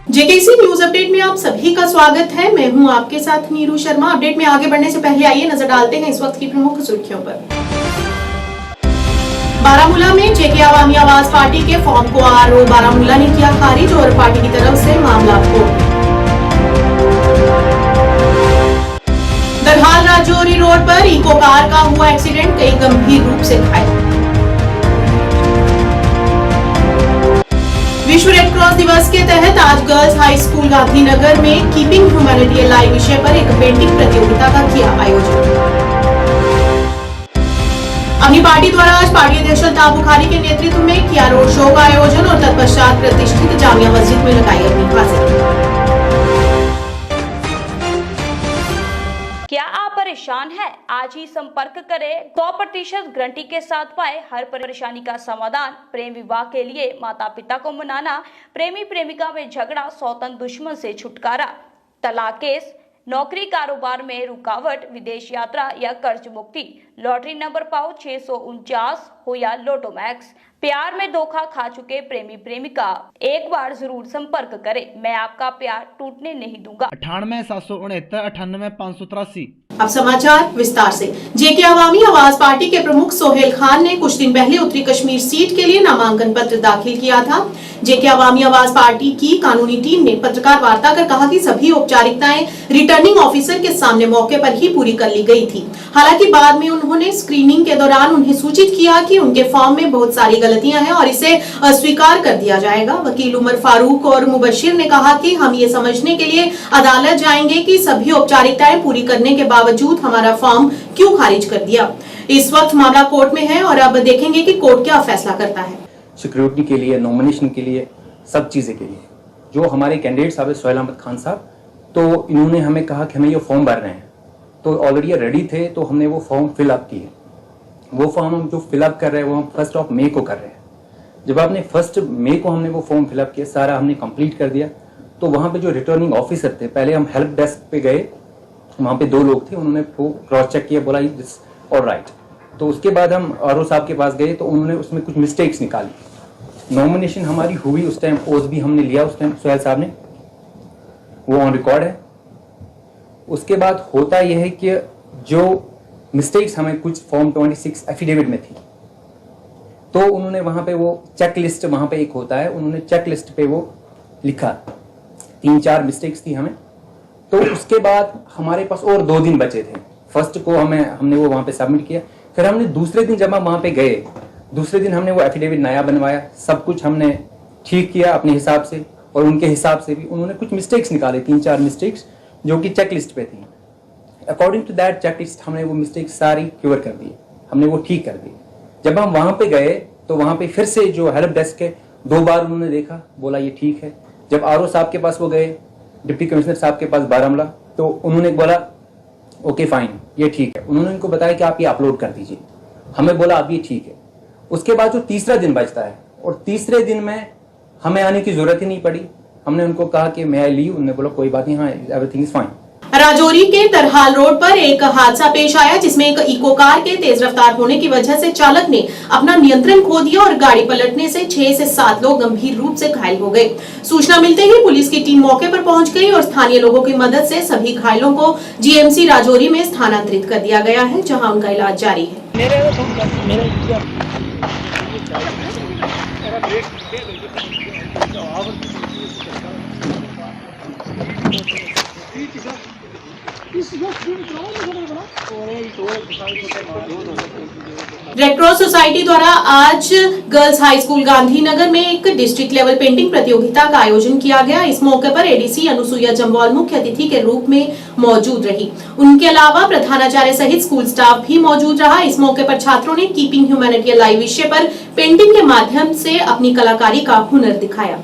JKC news update में आप सभी का स्वागत है। मैं हूं आपके साथ नीरू शर्मा। अपडेट में आगे बढ़ने से पहले आइए नजर डालते हैं इस वक्त की प्रमुख सुर्खियों पर। बारामूला में जेके अवामी आवाज पार्टी के फॉर्म को आरओ बारामूला ने किया खारिज और पार्टी की तरफ से मामला कोर्ट। दरहाल राजौरी रोड पर इको कार का हुआ एक्सीडेंट, कई गंभीर रूप से घायल। विश्व रेड क्रॉस दिवस के तहत आज गर्ल्स हाई स्कूल गांधीनगर में कीपिंग ह्यूमैनिटी अलाइव विषय पर एक पेंटिंग प्रतियोगिता का किया आयोजन। अपनी पार्टी द्वारा आज पार्टी अध्यक्ष अल्ताफ बुखारी के नेतृत्व में किया रोड शो का आयोजन और तत्पश्चात प्रतिष्ठित जामिया मस्जिद में लगाई अपनी हाजिरी। क्या आप परेशान हैं? आज ही संपर्क करें। 100% गारंटी के साथ पाए हर परेशानी का समाधान। प्रेम विवाह के लिए माता पिता को मनाना, प्रेमी प्रेमिका में झगड़ा, सौतन दुश्मन से छुटकारा, तलाक केस, नौकरी कारोबार में रुकावट, विदेश यात्रा या कर्ज मुक्ति, लॉटरी नंबर पाओ 649 हो या लोटो मैक्स, प्यार में धोखा खा चुके प्रेमी प्रेमिका, एक बार जरूर संपर्क करें। मैं आपका प्यार टूटने नहीं दूंगा। 98 769 98 583। अब समाचार विस्तार से। जेके अवामी आवाज पार्टी के प्रमुख सोहेल खान ने कुछ दिन पहले उत्तरी कश्मीर सीट के लिए नामांकन पत्र दाखिल किया था। जेके अवामी आवाज पार्टी की कानूनी टीम ने पत्रकार वार्ता कर कहा कि सभी औपचारिकताएं रिटर्निंग ऑफिसर के सामने मौके पर ही पूरी कर ली गई थी। हालांकि बाद में उन्होंने स्क्रीनिंग के दौरान उन्हें सूचित किया कि उनके फॉर्म में बहुत सारी गलतियां हैं और इसे अस्वीकार कर दिया जाएगा। वकील उमर फारूक और मुबशिर ने कहा कि हम ये समझने के लिए अदालत जाएंगे कि सभी औपचारिकताएं पूरी करने के बावजूद हमारा फॉर्म क्यों खारिज कर दिया। इस वक्त मामला कोर्ट में है और अब देखेंगे कि कोर्ट क्या फैसला करता है। सिक्योरिटी के लिए, नॉमिनेशन के लिए, सब चीज़ें के लिए जो हमारे कैंडिडेट साहब सोहेल अहमद खान साहब, तो इन्होंने हमें कहा कि हमें ये फॉर्म भर रहे हैं, तो ऑलरेडी रेडी थे, तो हमने वो फॉर्म फिलअप किए। वो फॉर्म हम जो फिलअप कर रहे हैं वो हम 1 मई को कर रहे हैं। जब आपने 1 मई को हमने वो फॉर्म फिलअप किया, सारा हमने कंप्लीट कर दिया, तो वहाँ पे जो रिटर्निंग ऑफिसर थे, पहले हम हेल्प डेस्क पे गए, वहाँ पे 2 लोग थे, उन्होंने वो क्रॉस चेक किया, बोला दिस ऑल राइट। तो उसके बाद हम आरओ साहब के पास गए, तो उन्होंने उसमें कुछ मिस्टेक्स निकाली। नॉमिनेशन हमारी हुई उस टाइम, ओथ भी हमने लिया उस टाइम सोहेल साहब ने, वो ऑन रिकॉर्ड है। उसके बाद होता यह है कि जो मिस्टेक्स हमें कुछ फॉर्म 26 एफिडेविट में थी, तो उन्होंने वहां पे वो चेक लिस्ट, वहां पे एक होता है, उन्होंने चेक लिस्ट पे वो लिखा, 3-4 मिस्टेक्स थी हमें। तो उसके बाद हमारे पास और 2 दिन बचे थे। 1 को हमने वो वहां पे सबमिट किया। फिर हमने दूसरे दिन जब हम वहां पे गए, दूसरे दिन हमने वो एफिडेविट नया बनवाया, सब कुछ हमने ठीक किया अपने हिसाब से, और उनके हिसाब से भी उन्होंने कुछ मिस्टेक्स निकाले, 3-4 मिस्टेक्स जो कि चेक लिस्ट पे थी। According to that check list हमने वो मिस्टेक्स सारी क्योर कर दी, हमने वो ठीक कर दी। जब हम वहां पे गए तो वहां पे फिर से जो हेल्प डेस्क के 2 बार उन्होंने देखा, बोला ये ठीक है। जब आरओ साहब के पास वो गए, डिप्टी कमिश्नर साहब के पास बारामूला, तो उन्होंने बोला ओके फाइन, ये ठीक है। उन्होंने उनको बताया कि आप ये अपलोड कर दीजिए, हमें बोला अब ये ठीक है। उसके बाद जो तीसरा दिन बचता है, और तीसरे दिन में हमें आने की जरूरत ही नहीं पड़ी। हमने उनको कहा कि मैं आई लीव, उन्होंने बोला कोई बात नहीं, हाँ एवरीथिंग इज फाइन। राजौरी के तरहाल रोड पर एक हादसा पेश आया, जिसमें एक इको कार के तेज रफ्तार होने की वजह से चालक ने अपना नियंत्रण खो दिया और गाड़ी पलटने से 6 से 7 लोग गंभीर रूप से घायल हो गए। सूचना मिलते ही पुलिस की टीम मौके पर पहुंच गई और स्थानीय लोगों की मदद से सभी घायलों को जीएमसी राजौरी में स्थानांतरित कर दिया गया है, जहां उनका इलाज जारी है। रेड क्रॉस सोसाइटी द्वारा आज गर्ल्स हाई स्कूल गांधीनगर में एक डिस्ट्रिक्ट लेवल पेंटिंग प्रतियोगिता का आयोजन किया गया। इस मौके पर एडीसी अनुसुईया जम्वाल मुख्य अतिथि के रूप में मौजूद रही। उनके अलावा प्रधानाचार्य सहित स्कूल स्टाफ भी मौजूद रहा। इस मौके पर छात्रों ने कीपिंग ह्यूमैनिटी अलाइव विषय पर पेंटिंग के माध्यम से अपनी कलाकारी का हुनर दिखाया।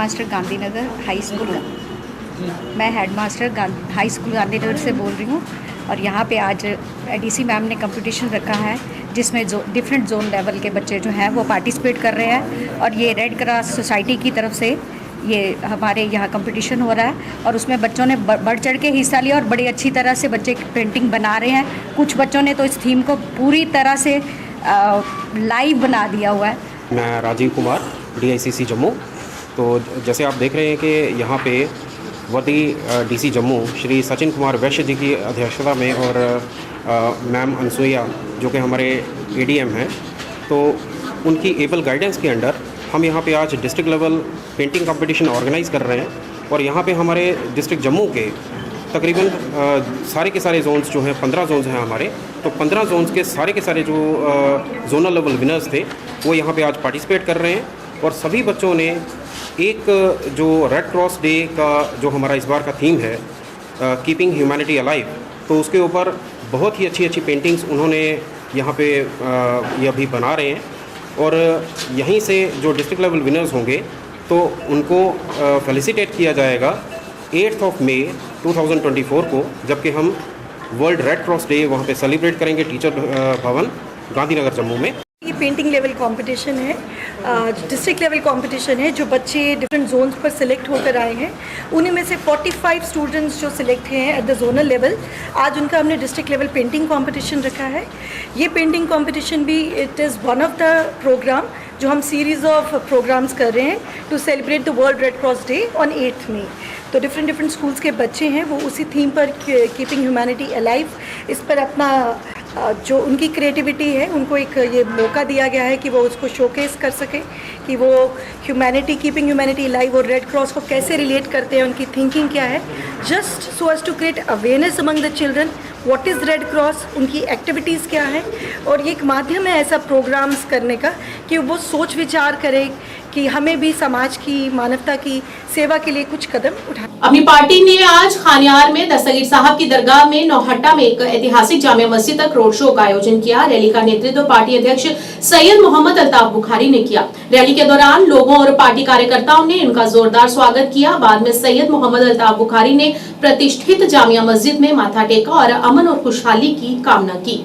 Headmaster Gandhinagar high school high school Gandhinagar से बोल रही हूँ। और यहाँ पे आज डीसी मैम ने कंपटीशन रखा है जिसमें जो डिफरेंट जोन लेवल के बच्चे जो हैं वो पार्टिसिपेट कर रहे हैं। और ये रेड क्रॉस सोसाइटी की तरफ से ये हमारे यहाँ कंपटीशन हो रहा है और उसमें बच्चों ने बढ़ चढ़ के हिस्सा लिया और बड़ी अच्छी तरह से बच्चे पेंटिंग बना रहे हैं। कुछ बच्चों ने तो इस थीम को पूरी तरह से लाइव बना दिया हुआ है। मैं राजीव कुमार DICC जम्मू। तो जैसे आप देख रहे हैं कि यहाँ पे वर्दी DC जम्मू श्री सचिन कुमार वैश्य जी की अध्यक्षता में और मैम अनसुईया जो कि हमारे ADM हैं, तो उनकी एबल गाइडेंस के अंडर हम यहाँ पे आज district level painting competition organise कर रहे हैं। और यहाँ पे हमारे डिस्ट्रिक्ट जम्मू के तकरीबन सारे के सारे जोन्स जो हैं 15 जोन्स हैं हमारे, तो 15 जोन्स के सारे जो जोनल लेवल विनर्स थे वो यहाँ पे आज पार्टिसिपेट कर रहे हैं। और सभी बच्चों ने एक जो रेड क्रॉस डे का जो हमारा इस बार का थीम है कीपिंग ह्यूमैनिटी अलाइव, तो उसके ऊपर बहुत ही अच्छी पेंटिंग्स उन्होंने यहाँ पे ये अभी बना रहे हैं। और यहीं से जो डिस्ट्रिक्ट लेवल विनर्स होंगे तो उनको फेलिसिटेट किया जाएगा 8 मई 2024 को, जबकि हम वर्ल्ड रेड क्रॉस डे वहाँ पे सेलिब्रेट करेंगे टीचर भवन गांधीनगर जम्मू में। ये पेंटिंग लेवल कंपटीशन है, डिस्ट्रिक्ट लेवल कंपटीशन है। जो बच्चे डिफरेंट जोन्स पर सिलेक्ट होकर आए हैं उन्हीं में से 45 स्टूडेंट्स जो सिलेक्ट हुए हैं एट द जोनल लेवल, आज उनका हमने डिस्ट्रिक्ट लेवल पेंटिंग कंपटीशन रखा है। ये पेंटिंग कंपटीशन भी it is one of the programme जो हम सीरीज़ ऑफ प्रोग्राम्स कर रहे हैं to celebrate the world red cross day on 8 मई। तो डिफरेंट स्कूल्स के बच्चे हैं वो उसी थीम पर कीपिंग ह्यूमैनिटी अलाइव, इस पर अपना जो उनकी क्रिएटिविटी है उनको एक ये मौका दिया गया है कि वो उसको शोकेस कर सके कि वो ह्यूमैनिटी कीपिंग ह्यूमैनिटी लाइव और रेड क्रॉस को कैसे रिलेट करते हैं, उनकी थिंकिंग क्या है, just so as to create awareness among the children what is red cross, उनकी एक्टिविटीज़ क्या है। और ये एक माध्यम है ऐसा प्रोग्राम्स करने का कि वो सोच विचार करें कि हमें भी समाज की मानवता की सेवा के लिए कुछ कदम उठाएं। अपनी पार्टी ने आज खानियार में दस्तगीर साहब की दरगाह में नौहट्टा में एक ऐतिहासिक जामिया मस्जिद तक रोड शो का आयोजन किया। रैली का नेतृत्व पार्टी अध्यक्ष सैयद मोहम्मद अल्ताफ बुखारी ने किया। रैली के दौरान लोगों और पार्टी कार्यकर्ताओं ने इनका जोरदार स्वागत किया। बाद में सैयद मोहम्मद अल्ताफ बुखारी ने प्रतिष्ठित जामिया मस्जिद में माथा टेका और अमन और खुशहाली की कामना की।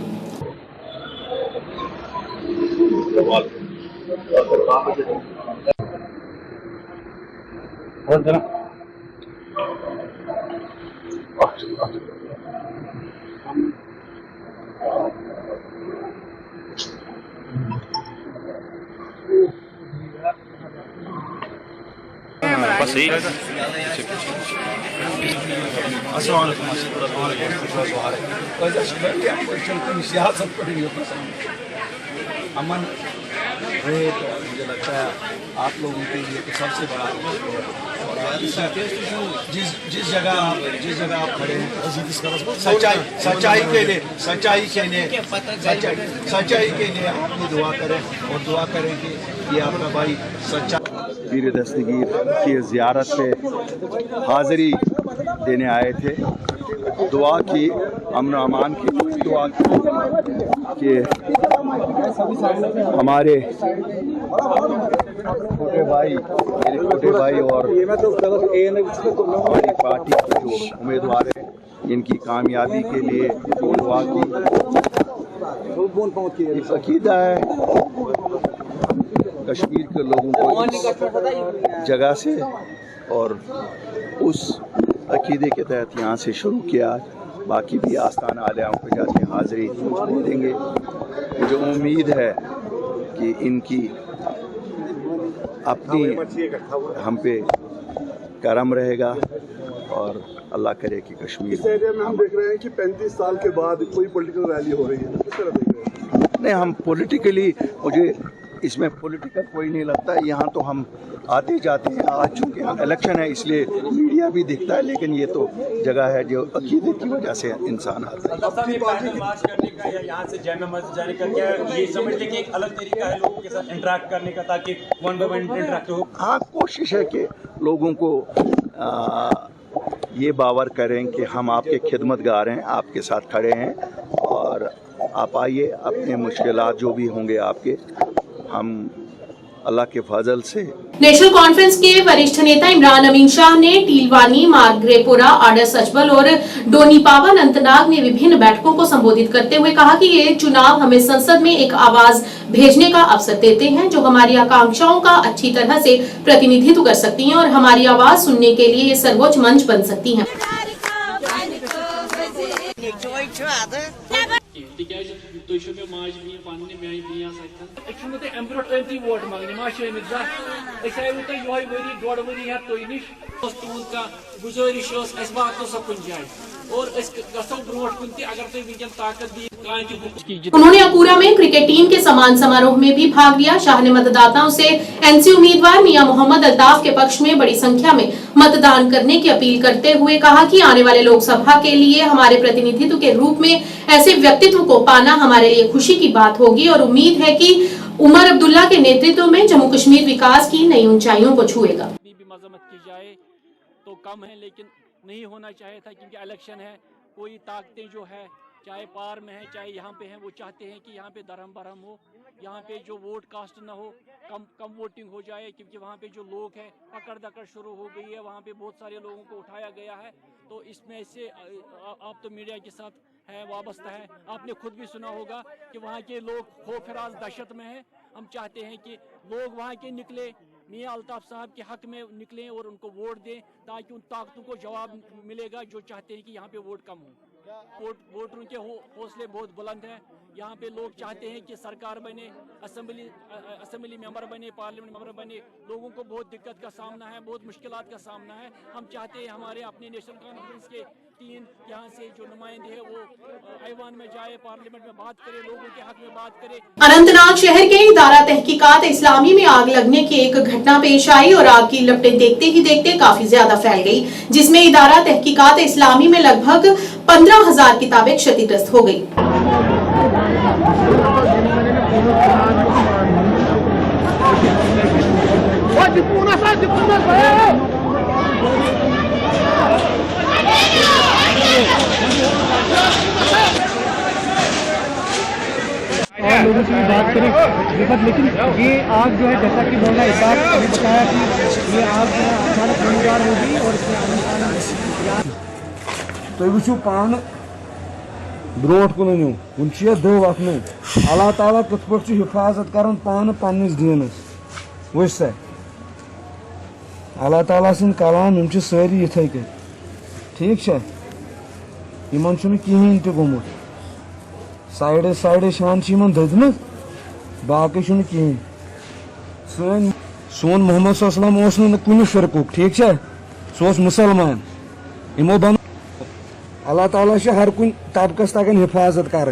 अमन रहे तो मुझे लगता है आप लोगों के लिए तो सबसे बड़ा और जिस जगह आप खड़े हैं सच्चाई के लिए अपनी दुआ करें और दुआ करें कि ये आपका भाई सच्चा पीर दस्तगीर की ज़ियारत पे हाज़िरी देने आए थे। दुआ की, अमन अमान की दुआ कि हमारे छोटे भाई और हमारी पार्टी के जो उम्मीदवार हैं इनकी कामयाबी के लिए दुआ की। अकीदा है कश्मीर के लोगों को जगह से और उस अकीदे के तहत यहाँ से शुरू किया। बाकी भी आस्थान आलियाओं को जाके हाज़िरी देंगे। मुझे उम्मीद है कि इनकी अपनी हम पे करम रहेगा और अल्लाह करे कि कश्मीर इस एरिया में हम देख रहे हैं कि 35 साल के बाद कोई पॉलिटिकल रैली हो रही है, किस तरह देख रहे हैं? नहीं, हम पॉलिटिकली, मुझे इसमें पॉलिटिकल कोई नहीं लगता है। यहाँ तो हम आते जाते हैं, आज चूँकि इलेक्शन है इसलिए मीडिया भी दिखता है, लेकिन ये तो जगह है जो अकीदे की वजह से इंसान आता है। यहाँ से जामिया मस्जिद जाने का क्या ये समझ लें कि एक अलग तरीका है लोगों के साथ इंटरेक्ट करने का, ताकि वन बाय वन इंटरेक्ट हो। हाँ, कोशिश है कि लोगों को ये बावर करें कि हम आपके खिदमतगार हैं, आपके साथ खड़े हैं और आप आइए, अपने मुश्किलात जो भी होंगे आपके, हम अल्लाह के फजल से। नेशनल कॉन्फ्रेंस के वरिष्ठ नेता इमरान अमीन शाह ने टीलवानी, मार्ग्रेपुरा, आडर सचबल और डोनीपावा अनंतनाग में विभिन्न बैठकों को संबोधित करते हुए कहा कि ये चुनाव हमें संसद में एक आवाज भेजने का अवसर देते हैं जो हमारी आकांक्षाओं का अच्छी तरह से प्रतिनिधित्व कर सकती हैं और हमारी आवाज सुनने के लिए ये सर्वोच्च मंच बन सकती हैं। वोट मांगने गुजारिश और उन्होंने अकूरा में क्रिकेट टीम के सम्मान समारोह में भी भाग लिया। शाह ने मतदाताओं से एनसी उम्मीदवार मियां मोहम्मद अल्ताफ के पक्ष में बड़ी संख्या में मतदान करने की अपील करते हुए कहा कि आने वाले लोकसभा के लिए हमारे प्रतिनिधित्व के रूप में ऐसे व्यक्तित्व को पाना हमारे लिए खुशी की बात होगी और उम्मीद है कि उमर अब्दुल्ला के नेतृत्व में जम्मू कश्मीर विकास की नई ऊंचाइयों को छुएगा। मजम्मत की जाए तो कम है, लेकिन नहीं होना चाहिए था क्योंकि इलेक्शन है। कोई ताकतें जो है चाहे पार में है चाहे यहाँ पे हैं, वो चाहते हैं कि यहाँ पे दरहम बरहम हो, यहाँ पे जो वोट कास्ट ना हो, कम वोटिंग हो जाए क्योंकि वहाँ पे जो लोग हैं पकड़ दकड़ शुरू हो गई है। वहाँ पे बहुत सारे लोगों को उठाया गया है। तो इसमें से आप तो मीडिया के साथ है वाबस्ता है, आपने खुद भी सुना होगा कि वहाँ के लोग खौफराज दहशत में हैं। हम चाहते हैं कि लोग वहाँ के निकले, मियां अल्ताफ साहब के हक में निकलें और उनको वोट दें ताकि उन ताकतों को जवाब मिलेगा जो चाहते हैं कि यहाँ पे वोट कम हो। वोटरों के हौसले बहुत बुलंद हैं। यहाँ पे लोग चाहते हैं कि सरकार बने, असेंबली मेंबर बने, पार्लियामेंट मेंबर बने। लोगों को बहुत दिक्कत का सामना है, बहुत मुश्किलात का सामना है। हम चाहते हैं हमारे अपने नेशनल कॉन्फ्रेंस के 3 यहाँ से जो नुमाइंदे हैं वो ऐवान में जाए, पार्लियामेंट में बात करे, लोगों के हक में बात करे। अनंतनाग शहर के इदारा तहकीकात इस्लामी में आग लगने की एक घटना पेश आई और आग की लपटें देखते ही देखते काफी ज्यादा फैल गई, जिसमें इदारा तहकीकात इस्लामी में लगभग 15,000 किताबें क्षतिग्रस्त हो गई। और लोगों से भी बात करें, लेकिन ये आग जो है जैसा कि बोला इस बार अभी बताया कि ये आग जो है अचानक रंगदार होगी और इसमें तो वो पान ब्रोट कुन वन दो वथन अल्लाह ताला कत पे हिफाजत कर पान पन्नस दीनस वो अल्लाह ताला सिंद कलाम हम सारी इथे कन ठीक इन कहें तोमुत साइडे साइडे शान ददन बाकी कहें सोन मोहम्मद सल्लम कुन फिरकुक ठीक सह मुसलमान इमो बन अल्लाह ताला हर कुन तबकस तगन हिफाजत कर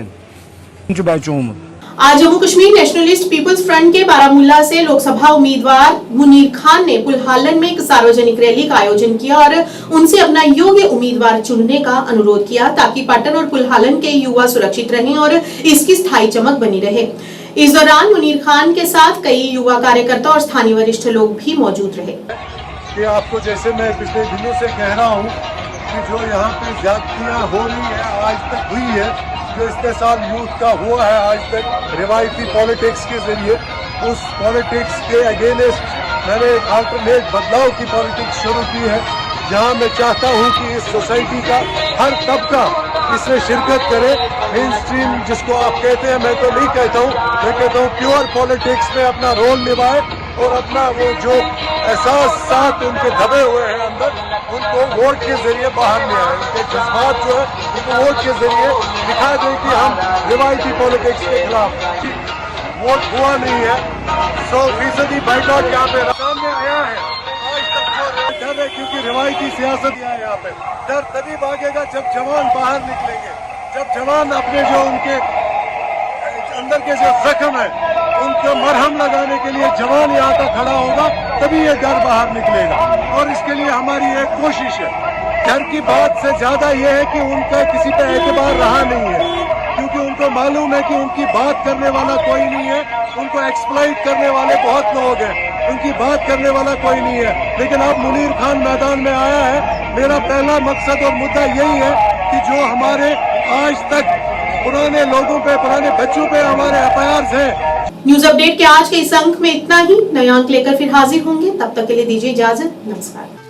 बचोमुत। आज Jammu Kashmir nationalist people's front के बारामूला से लोकसभा उम्मीदवार मुनीर खान ने पुलहालन में एक सार्वजनिक रैली का आयोजन किया और उनसे अपना योग्य उम्मीदवार चुनने का अनुरोध किया ताकि पटन और पुलहालन के युवा सुरक्षित रहें और इसकी स्थायी चमक बनी रहे। इस दौरान मुनीर खान के साथ कई युवा कार्यकर्ता और स्थानीय वरिष्ठ लोग भी मौजूद रहे। कि आपको जैसे मैं पिछले दिनों से कह रहा हूँ कि जो यहाँ पे ज्यादतियाँ हो रही है आज तक हुई है, जो इस्तेसाल यूथ का हुआ है आज तक रिवायती पॉलिटिक्स के जरिए, उस पॉलिटिक्स के अगेंस्ट मैंने एक अल्टरनेट बदलाव की पॉलिटिक्स शुरू की है, जहां मैं चाहता हूं कि इस सोसाइटी का हर तबका इसमें शिरकत करे। मेन स्ट्रीम जिसको आप कहते हैं, मैं तो नहीं कहता हूं, मैं कहता हूं प्योर पॉलिटिक्स में अपना रोल निभाए और अपना वो जो एहसास साथ उनके दबे हुए हैं अंदर, उनको वोट के जरिए बाहर ले आए। उनके जज्बात जो है उनको वोट के जरिए दिखा दें कि हम रिवायती पॉलिटिक्स के खिलाफ। वोट हुआ नहीं है, 100% बाइकआउट यहाँ पे सामने आया है। आज तक जो डर है क्योंकि रिवायती सियासत यहाँ पे डर तभी भागेगा जब जवान बाहर निकलेंगे, जब जवान अपने जो उनके अंदर के जो जख्म है उनको मरहम लगाने के लिए जवान यहाँ तक खड़ा होगा, तभी ये डर बाहर निकलेगा। और इसके लिए हमारी एक कोशिश है। डर की बात से ज्यादा ये है कि उनका किसी पे एतबार रहा नहीं है, क्योंकि उनको मालूम है कि उनकी बात करने वाला कोई नहीं है, उनको एक्सप्लॉइट करने वाले बहुत लोग हैं, उनकी बात करने वाला कोई नहीं है। लेकिन अब मुनीर खान मैदान में आया है। मेरा पहला मकसद और मुद्दा यही है कि जो हमारे आज तक पुराने लोगों पे, पुराने बच्चों पे हमारे एफआईआर हैं, न्यूज अपडेट के आज के इस अंक में इतना ही। नए अंक लेकर फिर हाजिर होंगे, तब तक के लिए दीजिए इजाजत। नमस्कार।